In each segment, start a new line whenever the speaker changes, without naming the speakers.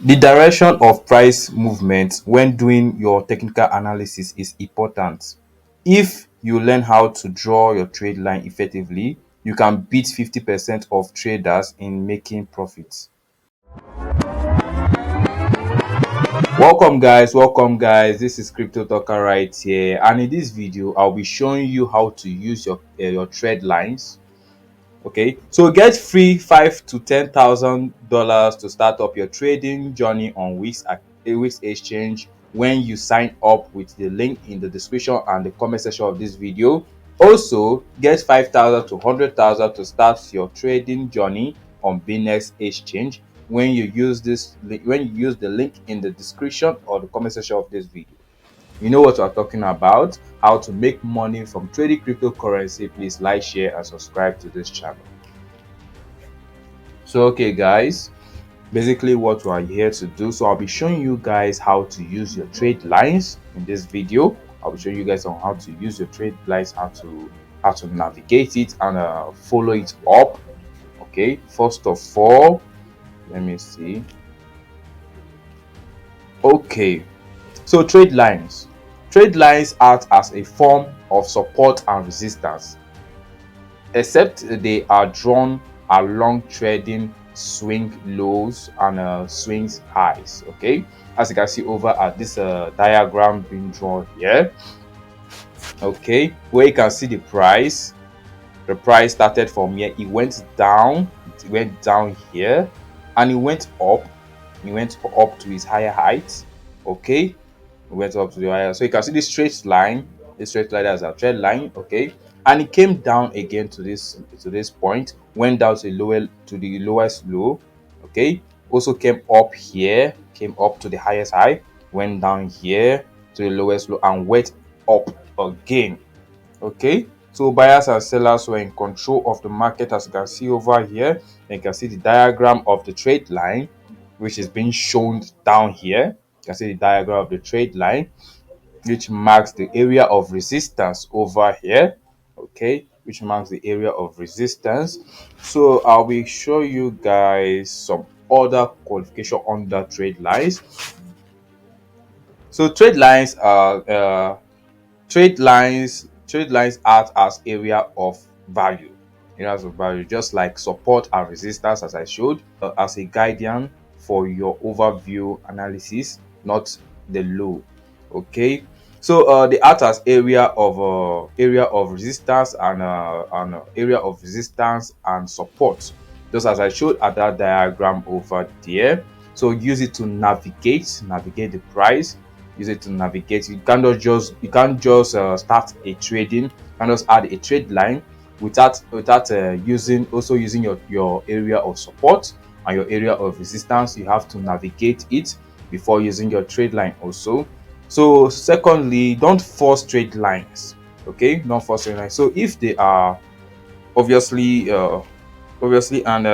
The direction of price movement when doing your technical analysis is important. If you learn how to draw your trade line effectively, you can beat 50% of traders in making profits. Welcome guys, this is Crypto Talker right here, and in this video I'll be showing you how to use your trade lines. Okay, so get free 5 to 10,000 dollars to start up your trading journey on Wix Exchange when you sign up with the link in the description and the comment section of this video. Also, get 5,000 to 100,000 to start your trading journey on Binance Exchange when you use the link in the description or the comment section of this video. You know what we're talking about, how to make money from trading cryptocurrency. Please like, share and subscribe to this channel. So okay guys, basically what we are here to do, so I'll be showing you guys how to use your trade lines in this video. I'll be showing you guys on how to use your trade lines, how to navigate it and follow it up. Okay, first of all, let me see. Okay, so trade lines act as a form of support and resistance, except they are drawn along trading swing lows and swings highs. Okay, as you can see over at this diagram being drawn here. Okay, where you can see the price started from here, it went down here, and it went up to its higher height. Okay, went up to the higher. So you can see this straight line as a trend line. Okay, and it came down again to this point, went down to the lowest low. Okay, also came up here, came up to the highest high, went down here to the lowest low and went up again. Okay, so buyers and sellers were in control of the market, as you can see over here. And you can see the diagram of the trade line, which is being shown down here. You can see the diagram of the trade line, which marks the area of resistance over here. Okay, which marks the area of resistance. So I will show you guys some other qualification under trade lines. So trade lines act as areas of value, just like support and resistance, as I showed, as a guardian for your overview analysis, not the low. Okay, so they act as area of resistance and area of resistance and support, just as I showed at that diagram over there. So use it to navigate the price. Use it to navigate. You can't just start a trading. You can just add a trade line without using your area of support and your area of resistance. You have to navigate it before using your trade line also. So secondly, don't force trade lines. Okay, don't force trade lines. So if they are obviously and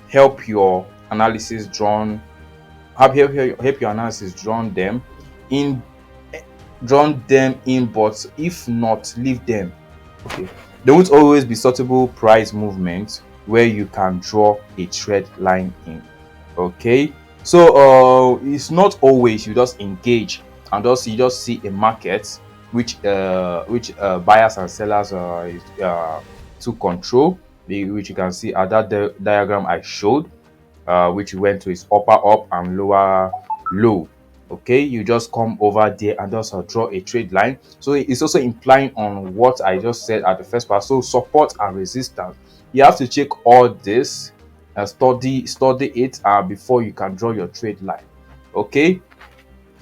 help your analysis drawn help your analysis in drawn them in, but if not, leave them. Okay, there won't always be suitable price movement where you can draw a trend line in. Okay, so it's not always you just engage and you just see a market which buyers and sellers to control, which you can see at that diagram I showed, which went to its upper up and lower low. Okay, you just come over there and just draw a trade line. So it's also implying on what I just said at the first part. So support and resistance, you have to check all this and study it before you can draw your trade line. Okay,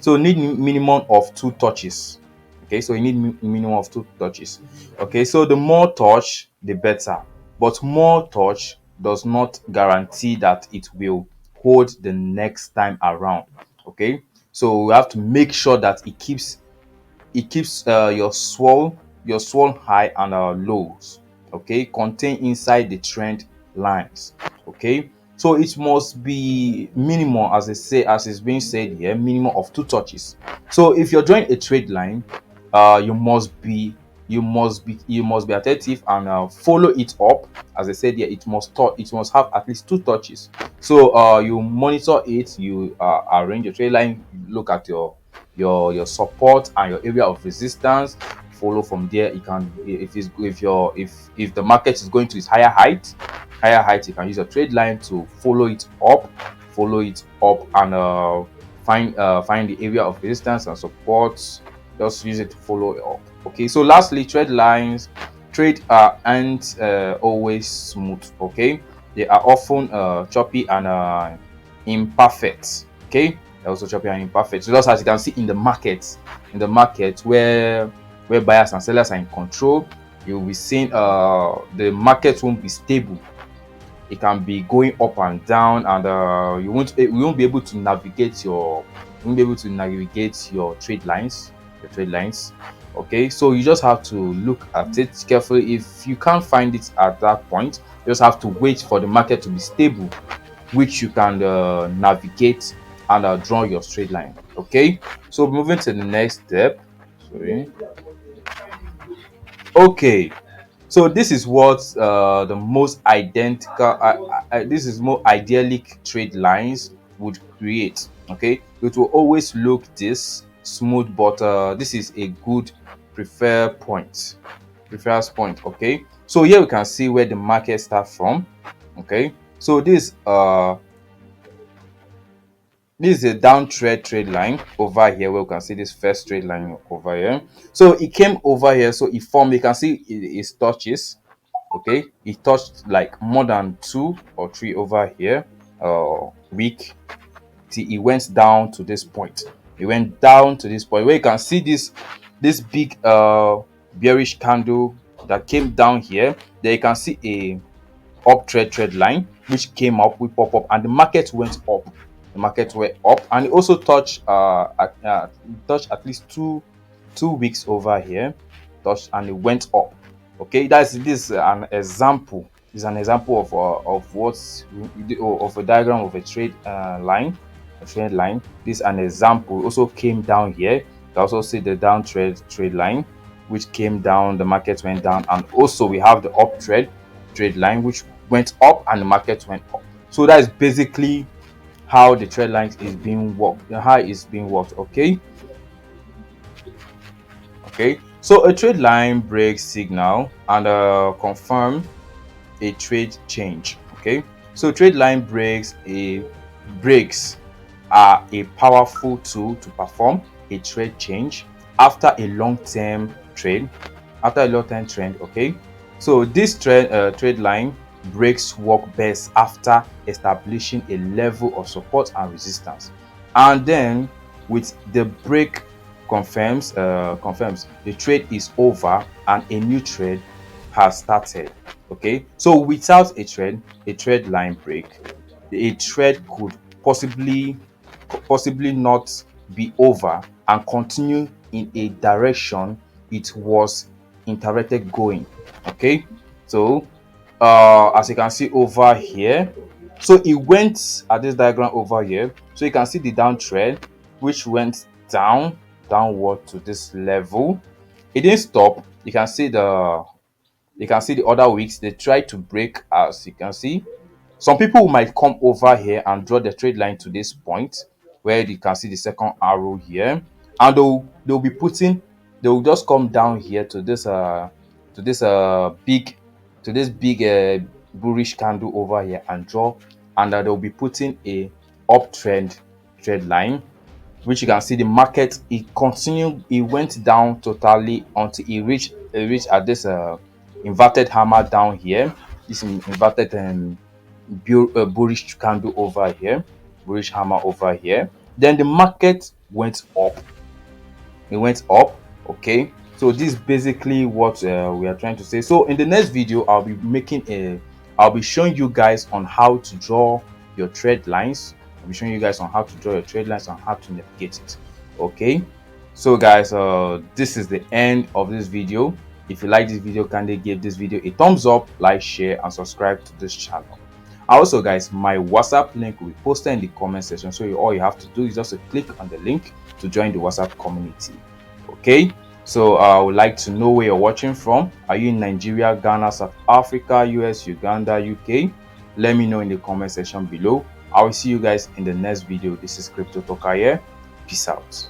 so need minimum of 2 touches. Okay, so you need minimum of 2 touches. Okay, so the more touch the better, but more touch does not guarantee that it will hold the next time around. Okay, so we have to make sure that it keeps your swell high and lows, okay, contain inside the trend lines. Okay, so it must be minimum, as they say, as is being said here, minimum of 2 touches. So if you're drawing a trade line, you must be you must be attentive and follow it up. As I said here, it must have at least two touches. So you monitor it, you arrange your trade line, look at your support and your area of resistance. Follow from there. You can, if the market is going to its higher height, you can use your trade line to follow it up and find the area of resistance and support. Just use it to follow it up. Okay, so lastly, trade aren't always smooth. Okay, they are often choppy and imperfect. Okay, they're also choppy and imperfect. So just as you can see in the market where buyers and sellers are in control, you'll be seeing the market won't be stable. It can be going up and down, and you won't be able to navigate your trade lines. Okay, so you just have to look at it carefully. If you can't find it at that point, you just have to wait for the market to be stable, which you can navigate and draw your straight line. Okay, so moving to the next step. Sorry. Okay, so this is what the most identical this is more idyllic trade lines would create. Okay, it will always look this smooth, but this is a good prefer point prefers point. Okay, so here we can see where the market starts from. Okay, so this is a down trade line over here, where we can see this first trade line over here. So it came over here, so it formed. You can see it touches. Okay, it touched like more than two or three over here, week, till it went down to this point. It went down to this point where you can see this big bearish candle that came down here. There you can see a up trade line which came up, we pop up, and the market went up. The market went up, and it also touched at least two weeks over here, touched, and it went up. Okay, this is an example. Is an example of what's of a diagram of a trade line. This is an example. Also came down here. You can also see the down trade line which came down, the market went down, and also we have the up trade line which went up and the market went up. So that is basically how the trade line is being worked, how it's being worked. Okay, so a trade line breaks signal and confirm a trade change. Okay, so trade line breaks are a powerful tool to perform a trade change after a long-term trade trend. Okay, so this trade line breaks work best after establishing a level of support and resistance, and then with the break confirms the trade is over and a new trade has started. Okay, so without a trade line break, a trade could possibly not be over and continue in a direction it was interpreted going. Okay, so as you can see over here, so it went at this diagram over here, so you can see the down trend which went downward to this level. It didn't stop. You can see the other weeks they tried to break. As you can see, some people might come over here and draw the trade line to this point where you can see the second arrow here, and they'll just come down here to this big bullish candle over here and draw, and they'll be putting a uptrend trade line, which you can see the market, it went down totally until it reached at this inverted hammer down here, this inverted bullish candle over here, bullish hammer over here. Then the market went up. It went up. Okay, so this is basically what we are trying to say. So in the next video, I'll be showing you guys on how to draw your trade lines. I'll be showing you guys on how to draw your trade lines and how to navigate it. Okay, so guys, this is the end of this video. If you like this video, kindly give this video a thumbs up, like, share, and subscribe to this channel. Also guys, my WhatsApp link will be posted in the comment section, so all you have to do is just to click on the link to join the WhatsApp community. Okay, So I would like to know where you're watching from. Are you in Nigeria, Ghana, South Africa, US, Uganda, UK? Let me know in the comment section below. I will see you guys in the next video. This is Crypto Talker here. Peace out.